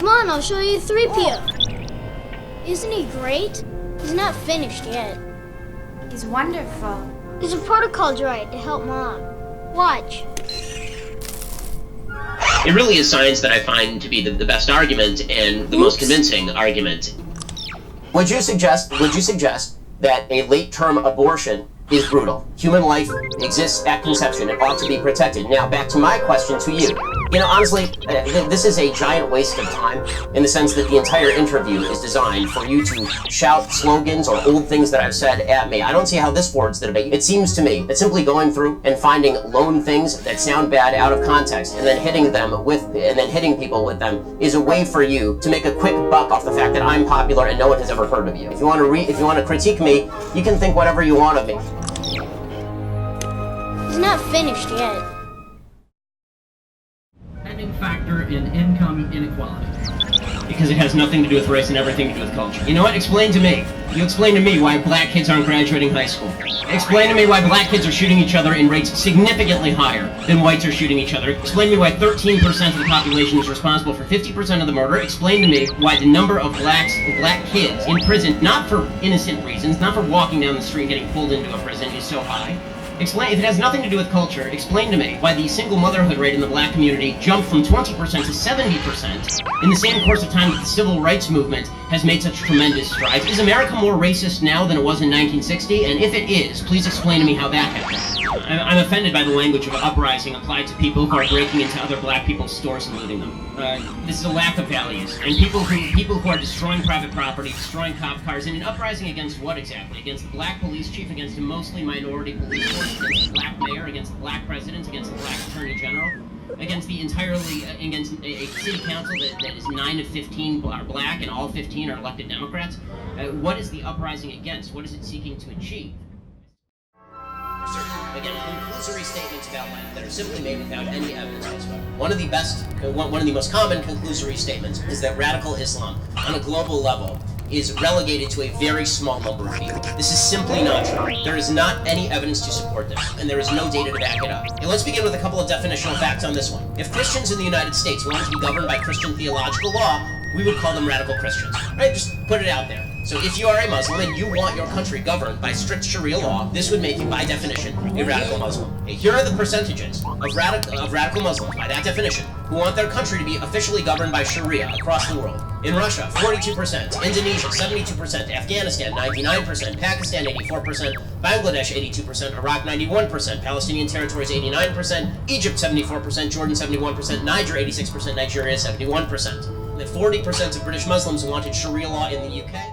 Come on, I'll show you 3PIRO. Isn't he great? He's not finished yet. He's wonderful. There's a protocol droid to help Mom. Watch. It really is science that I find to be the best argument and the most convincing argument. Would you suggest that a late-term abortion is brutal? Human life exists at conception. It ought to be protected. Now, back to my question to you. You know, honestly, this is a giant waste of time in the sense that the entire interview is designed for you to shout slogans or old things that I've said at me. I don't see how this forwards the debate. It seems to me that simply going through and finding lone things that sound bad out of context and then hitting people with them is a way for you to make a quick buck off the fact that I'm popular and no one has ever heard of you. If you want to critique me, you can think whatever you want of me. He's not finished yet. Factor in income inequality. Because it has nothing to do with race and everything to do with culture. You know what? Explain to me. You explain to me why black kids aren't graduating high school. Explain to me why black kids are shooting each other in rates significantly higher than whites are shooting each other. Explain to me why 13% of the population is responsible for 50% of the murder. Explain to me why the number of black kids in prison, not for innocent reasons, not for walking down the street getting pulled into a prison, is so high. Explain, if it has nothing to do with culture, explain to me why the single motherhood rate in the black community jumped from 20% to 70% in the same course of time that the civil rights movement has made such tremendous strides. Is America more racist now than it was in 1960? And if it is, please explain to me how that happened. I'm offended by the language of uprising applied to people who are breaking into other black people's stores and looting them. This is a lack of values. And people who are destroying private property, destroying cop cars, and an uprising against what exactly? Against the black police chief, against a mostly minority police force, against the black mayor, against the black president, against the black attorney general, against a city council that is 9 of 15 are black and all 15 are elected Democrats. What is the uprising against? What is it seeking to achieve? Again, conclusory statements about life that are simply made without any evidence whatsoever. One of the most common conclusory statements is that radical Islam, on a global level, is relegated to a very small number of people. This is simply not true. There is not any evidence to support this, and there is no data to back it up. And let's begin with a couple of definitional facts on this one. If Christians in the United States wanted to be governed by Christian theological law, we would call them radical Christians. Right? Just put it out there. So if you are a Muslim and you want your country governed by strict Sharia law, this would make you, by definition, a radical Muslim. Okay, here are the percentages of radical Muslims, by that definition, who want their country to be officially governed by Sharia across the world. In Russia, 42%, Indonesia, 72%, Afghanistan, 99%, Pakistan, 84%, Bangladesh, 82%, Iraq, 91%, Palestinian territories, 89%, Egypt, 74%, Jordan, 71%, Niger, 86%, Nigeria, 71%. And 40% of British Muslims wanted Sharia law in the UK.